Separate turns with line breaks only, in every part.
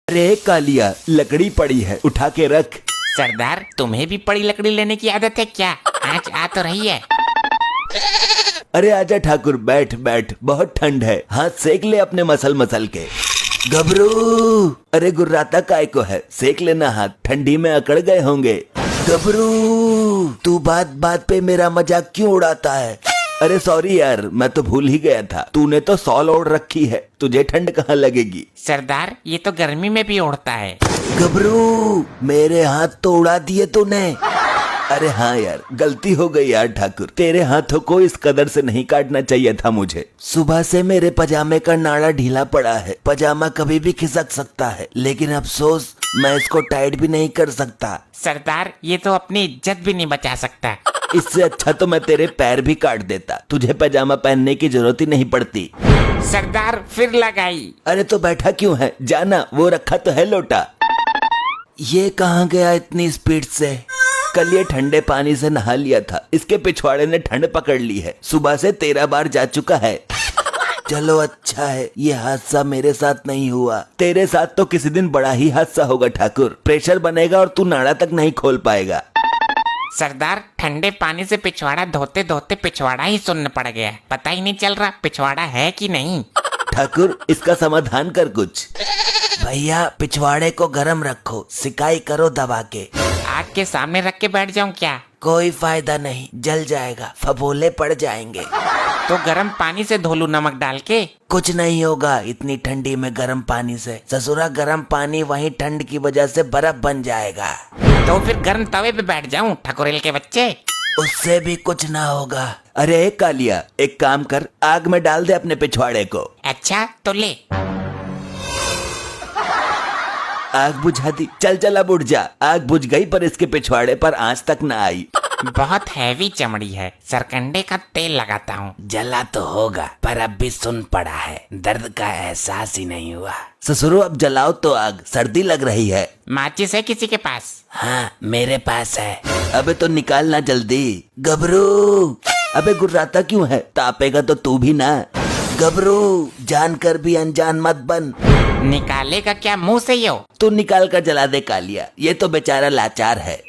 अरे कालिया, लकड़ी पड़ी है, उठा के रख।
सरदार, तुम्हें भी पड़ी लकड़ी लेने की आदत है क्या? आज आ तो रही है।
अरे आजा ठाकुर, बैठ बैठ, बहुत ठंड है, हाथ सेक ले अपने मसल मसल के। घबरू, अरे गुर्राता काय को है, सेक लेना हाथ, ठंडी में अकड़ गए होंगे। घबरू, तू बात बात पे मेरा मजाक क्यों उड़ाता है? अरे सॉरी यार, मैं तो भूल ही गया था, तूने तो सॉल ओढ़ रखी है, तुझे ठंड कहाँ लगेगी?
सरदार, ये तो गर्मी में भी उड़ता है।
घबरू, मेरे हाथ तो उड़ा दिए तूने। अरे हाँ यार, गलती हो गई यार ठाकुर, तेरे हाथों को इस कदर से नहीं काटना चाहिए था मुझे। सुबह से मेरे पजामे का नाड़ा ढीला पड़ा है, पजामा कभी भी खिसक सकता है, लेकिन अफसोस मैं इसको टाइट भी नहीं कर सकता।
सरदार, ये तो अपनी इज्जत भी नहीं बचा सकता।
इससे अच्छा तो मैं तेरे पैर भी काट देता, तुझे पजामा पहनने की जरूरत ही नहीं पड़ती।
सरदार, फिर लगाई।
अरे तो बैठा क्यों है, जाना, वो रखा तो है लोटा। ये कहाँ गया इतनी स्पीड से? कल ये ठंडे पानी से नहा लिया था, इसके पिछवाड़े ने ठंड पकड़ ली है, सुबह से 13 बार जा चुका है। चलो अच्छा है, ये हादसा मेरे साथ नहीं हुआ, तेरे साथ तो किसी दिन बड़ा ही हादसा होगा ठाकुर, प्रेशर बनेगा और तू नाड़ा तक नहीं खोल पाएगा।
सरदार, ठंडे पानी से पिछवाड़ा धोते धोते पिछवाड़ा ही सुन्न पड़ गया, पता ही नहीं चल रहा पिछवाड़ा है कि नहीं।
ठाकुर, इसका समाधान कर कुछ। भैया, पिछवाड़े को गरम रखो, सिकाई करो दबा के।
आग के सामने रख के बैठ जाऊं क्या?
कोई फायदा नहीं, जल जाएगा, फफोले पड़ जाएंगे।
तो गर्म पानी से धो लूं नमक डाल के?
कुछ नहीं होगा इतनी ठंडी में गर्म पानी से, ससुरा गर्म पानी वहीं ठंड की वजह से बर्फ बन जाएगा।
तो फिर गर्म तवे पे बैठ जाऊं ठकुरेल के बच्चे?
उससे भी कुछ ना होगा। अरे कालिया, एक काम कर, आग में डाल दे अपने पिछवाड़े को।
अच्छा तो ले।
आग बुझा दी, चल चल अब उठ जा। आग बुझ गई पर इसके पिछवाड़े पर आंच तक न आई।
बहुत हैवी चमड़ी है, सरकंडे का तेल लगाता हूँ।
जला तो होगा पर अब भी सुन पड़ा है, दर्द का एहसास ही नहीं हुआ। ससुरो, अब जलाओ तो आग, सर्दी लग रही है।
माचिस है किसी के पास?
हाँ, मेरे पास है। अबे तो निकालना जल्दी। घबरू, अबे गुर्राता क्यों है, तापेगा तो तू भी ना। घबरू, जानकर भी अनजान मत बन।
निकालेगा क्या मुंह से यो?
तू निकाल कर जला दे कालिया, ये तो बेचारा लाचार है।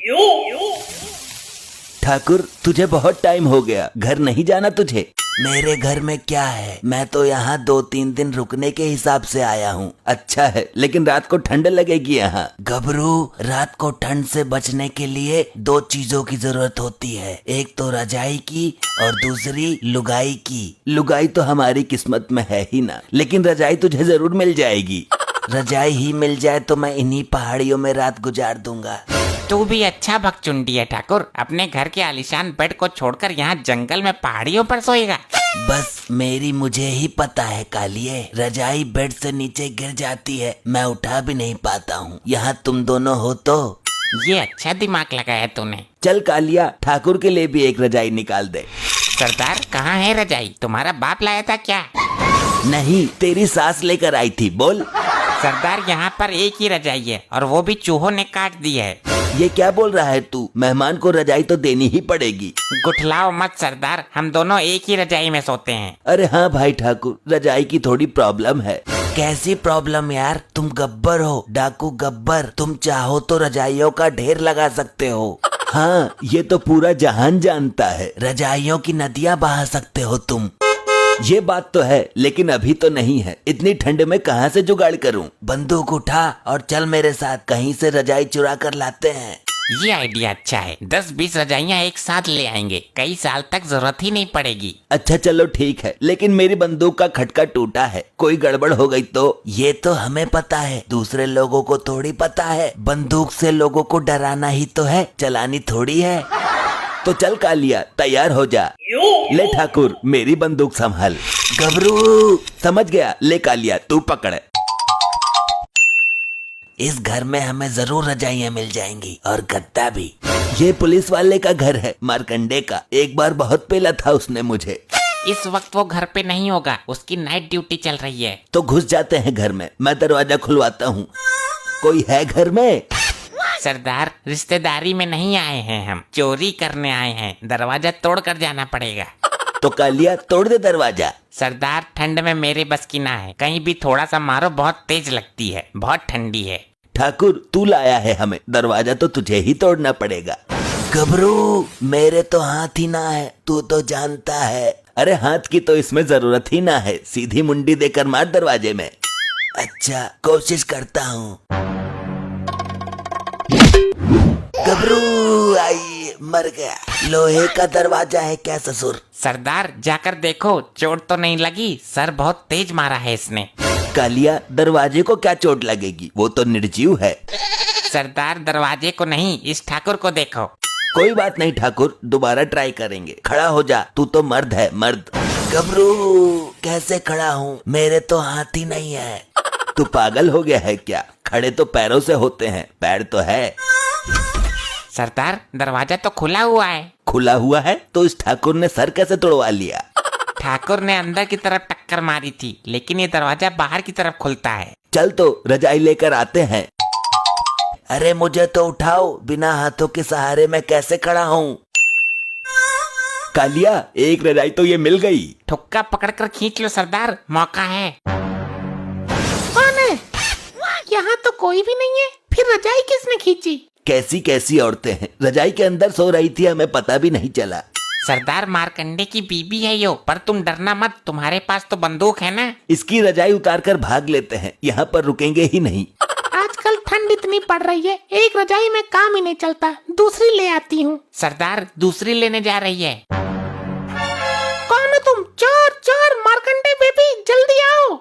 ठाकुर, तुझे बहुत टाइम हो गया, घर नहीं जाना तुझे? मेरे घर में क्या है, मैं तो यहाँ 2-3 दिन रुकने के हिसाब से आया हूँ। अच्छा है, लेकिन रात को ठंड लगेगी यहाँ। घबरू, रात को ठंड से बचने के लिए 2 चीजों की जरूरत होती है, एक तो रजाई की और दूसरी लुगाई की। लुगाई तो हमारी किस्मत में है ही ना, लेकिन रजाई तुझे जरूर मिल जाएगी। रजाई ही मिल जाए तो मैं इन्हीं पहाड़ियों में रात गुजार दूंगा।
तू भी अच्छा भगचुंडी है ठाकुर, अपने घर के आलीशान बेड को छोड़कर यहाँ जंगल में पहाड़ियों पर सोएगा।
बस मेरी मुझे ही पता है कालिए, रजाई बेड से नीचे गिर जाती है, मैं उठा भी नहीं पाता हूँ, यहाँ तुम दोनों हो तो।
ये अच्छा दिमाग लगाया तूने।
चल कालिया, ठाकुर के लिए भी एक रजाई निकाल दे।
सरदार, कहाँ है रजाई? तुम्हारा बाप लाया था क्या?
नहीं, तेरी सास लेकर आई थी, बोल।
सरदार, यहाँ पर एक ही रजाई है और वो भी चूहों ने काट दी है।
ये क्या बोल रहा है तू? मेहमान को रजाई तो देनी ही पड़ेगी।
गुठलाओ मत सरदार, हम दोनों एक ही रजाई में सोते हैं।
अरे हाँ भाई ठाकुर, रजाई की थोड़ी प्रॉब्लम है। कैसी प्रॉब्लम यार? तुम गब्बर हो, डाकू गब्बर, तुम चाहो तो रजाइयों का ढेर लगा सकते हो। हाँ, ये तो पूरा जहान जानता है, रजाइयों की नदियाँ बहा सकते हो तुम। ये बात तो है, लेकिन अभी तो नहीं है, इतनी ठंड में कहाँ से जुगाड़ करूं? बंदूक उठा और चल मेरे साथ, कहीं से रजाई चुरा कर लाते हैं।
ये आइडिया अच्छा है, 10-20 रजाइयाँ एक साथ ले आएंगे, कई साल तक जरूरत ही नहीं पड़ेगी।
अच्छा चलो ठीक है, लेकिन मेरी बंदूक का खटका टूटा है, कोई गड़बड़ हो गई तो? ये तो हमें पता है, दूसरे लोगों को थोड़ी पता है। बंदूक से लोगों को डराना ही तो है, चलानी थोड़ी है। तो चल कालिया, तैयार हो जा। ले ठाकुर, मेरी बंदूक संभाल। घबरू, समझ गया, ले कालिया तू पकड़। इस घर में हमें जरूर रजाइयाँ मिल जाएंगी और गद्दा भी। ये पुलिस वाले का घर है, मारकंडे का, एक बार बहुत पेला था उसने मुझे।
इस वक्त वो घर पे नहीं होगा, उसकी नाइट ड्यूटी चल रही है।
तो घुस जाते हैं घर में, मैं दरवाजा खुलवाता हूँ। कोई है घर में?
सरदार, रिश्तेदारी में नहीं आए हैं हम, चोरी करने आए हैं, दरवाजा तोड़ कर जाना पड़ेगा।
तो कालिया तोड़ दे दरवाजा।
सरदार ठंड में मेरे बस की ना है, कहीं भी थोड़ा सा मारो बहुत तेज लगती है, बहुत ठंडी है।
ठाकुर तू लाया है हमें, दरवाजा तो तुझे ही तोड़ना पड़ेगा। गबरू मेरे तो हाथ ही ना है, तू तो जानता है। अरे हाथ की तो इसमें जरूरत ही ना है, सीधी मुंडी देकर मार दरवाजे में। अच्छा कोशिश करता हूँ। गबरू आई, मर गया। लोहे का दरवाजा है क्या ससुर?
सरदार जाकर देखो चोट तो नहीं लगी, सर बहुत तेज मारा है इसने।
कालिया दरवाजे को क्या चोट लगेगी, वो तो निर्जीव है।
सरदार दरवाजे को नहीं, इस ठाकुर को देखो।
कोई बात नहीं ठाकुर, दोबारा ट्राई करेंगे। खड़ा हो जा, तू तो मर्द है मर्द। गबरू कैसे खड़ा हूँ, मेरे तो हाथ ही नहीं है। तू पागल हो गया है क्या? खड़े तो पैरों से होते हैं, पैर तो है।
सरदार दरवाजा तो खुला हुआ है।
खुला हुआ है तो इस ठाकुर ने सर कैसे तोड़वा लिया?
ठाकुर ने अंदर की तरफ टक्कर मारी थी, लेकिन ये दरवाजा बाहर की तरफ खुलता है।
चल तो रजाई लेकर आते हैं। अरे मुझे तो उठाओ, बिना हाथों के सहारे मैं कैसे खड़ा हूँ? कालिया एक रजाई तो ये मिल गई।
ठुक्का पकड़कर खींच लो सरदार, मौका है। कौन है? यहाँ तो कोई भी नहीं है, फिर रजाई किसने खींची?
कैसी कैसी औरतें हैं, रजाई के अंदर सो रही थी, हमें पता भी नहीं चला।
सरदार मारकंडे की बीबी है यो, पर तुम डरना मत, तुम्हारे पास तो बंदूक है ना।
इसकी रजाई उतार कर भाग लेते हैं, यहाँ पर रुकेंगे ही नहीं।
आजकल ठंड इतनी पड़ रही है, एक रजाई में काम ही नहीं चलता, दूसरी ले आती हूँ।
सरदार दूसरी लेने जा रही है।
कौन हो तुम? चोर चोर, मारकंडे बेबी जल्दी आओ।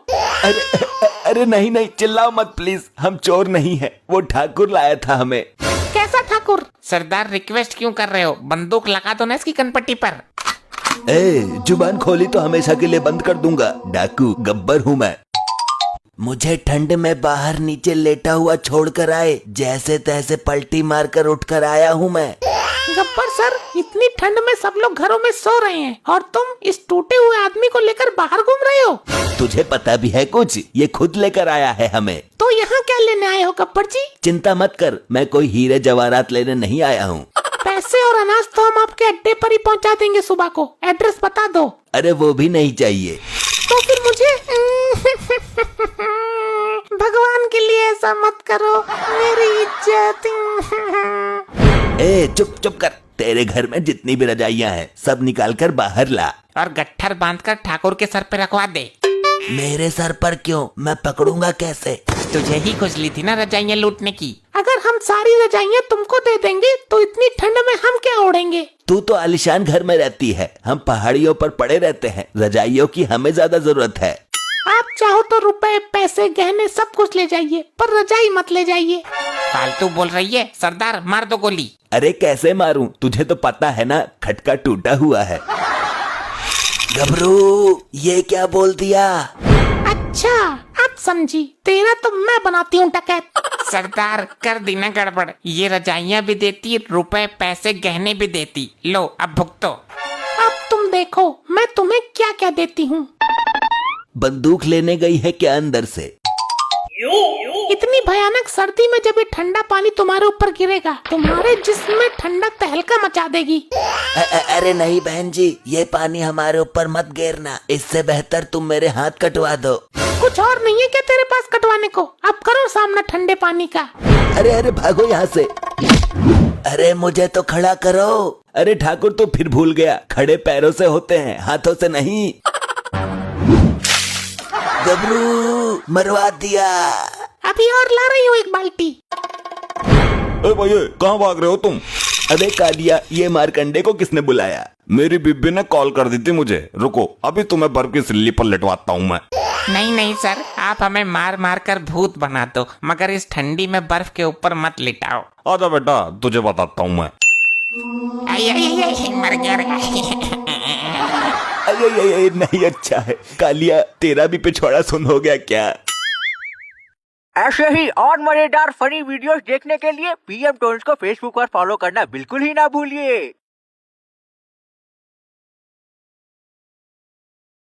अरे नहीं नहीं, चिल्लाओ मत प्लीज, हम चोर नहीं है, वो ठाकुर लाया था हमें।
कैसा ठाकुर?
सरदार रिक्वेस्ट क्यों कर रहे हो, बंदूक लगा दो ना इसकी कनपट्टी पर।
जुबान खोली तो हमेशा के लिए बंद कर दूंगा। डाकू गब्बर हूँ मैं। मुझे ठंड में बाहर नीचे लेटा हुआ छोड़कर आए, जैसे तैसे पलटी मारकर उठकर आया हूँ मैं।
गब्बर सर, इतनी ठंड में सब लोग घरों में सो रहे हैं और तुम इस टूटे हुए आदमी को लेकर बाहर घूम रहे हो।
तुझे पता भी है कुछ? ये खुद लेकर आया है हमें।
तो यहाँ क्या लेने आए हो गब्बर जी?
चिंता मत कर, मैं कोई हीरे जवाहरात लेने नहीं आया हूँ।
पैसे और अनाज तो हम आपके अड्डे पर ही पहुँचा देंगे सुबह को, एड्रेस बता दो।
अरे वो भी नहीं चाहिए।
तो फिर मुझे भगवान के लिए ऐसा मत करो, मेरी इज्जत।
चुप चुप कर, तेरे घर में जितनी भी रजाइयाँ हैं सब निकाल कर बाहर ला
और गट्ठर बांधकर ठाकुर के सर पे रखवा दे।
मेरे सर पर क्यों? मैं पकड़ूंगा कैसे?
तुझे ही खुजली थी ना रजाइयाँ लूटने की।
अगर हम सारी रजाइयाँ तुमको दे देंगे तो इतनी ठंड में हम क्या ओढ़ेंगे?
तू तो आलिशान घर में रहती है, हम पहाड़ियों पर पड़े रहते हैं, रजाइयों की हमें ज्यादा जरूरत है।
आप चाहो तो रुपए पैसे गहने सब कुछ ले जाइए, पर रजाई मत ले जाइए।
फालतू बोल रही है, सरदार मार दो गोली।
अरे कैसे मारूं, तुझे तो पता है ना, खटका टूटा हुआ है। गबरू ये क्या बोल दिया?
अच्छा अब समझी, तेरा तो मैं बनाती हूँ डकैत।
सरदार कर दी ना गड़बड़, ये रजाइयाँ भी देती, रुपए पैसे गहने भी देती, लो अब भुगतो।
अब तुम देखो मैं तुम्हें क्या क्या देती हूँ।
बंदूक लेने गई है क्या अंदर से?
इतनी भयानक सर्दी में जब ये ठंडा पानी तुम्हारे ऊपर गिरेगा, तुम्हारे जिस्म में ठंडा तहलका मचा देगी।
अरे नहीं बहन जी, ये पानी हमारे ऊपर मत गिरना, इससे बेहतर तुम मेरे हाथ कटवा दो।
कुछ और नहीं है क्या तेरे पास कटवाने को? अब करो सामना ठंडे पानी का।
अरे भागो यहाँ से। अरे मुझे तो खड़ा करो। अरे ठाकुर तो फिर भूल गया, खड़े पैरों से होते हैं, हाथों से नहीं। गबरू मरवा दिया।
अभी और ला रही हूँ एक बाल्टी।
भैया कहाँ भाग रहे हो तुम?
अबे कालिया, ये मारकंडे को किसने बुलाया?
मेरी बीबी ने कॉल कर दी थी मुझे, रुको अभी तुम्हें बर्फ की सिल्ली पर लिटवाता हूँ मैं।
नहीं नहीं सर, आप हमें मार मार कर भूत बना दो, मगर इस ठंडी में बर्फ के ऊपर मत लिटाओ।
आजा बेटा, तुझे बताता हूँ मैं।
आई, मर गया रे।
अरे नहीं, अच्छा है कालिया, तेरा भी पिछवाड़ा सुन हो गया क्या?
ऐसे ही और मजेदार फनी वीडियोस देखने के लिए पीएम टोन्स को फेसबुक पर फॉलो करना बिल्कुल ही ना भूलिए।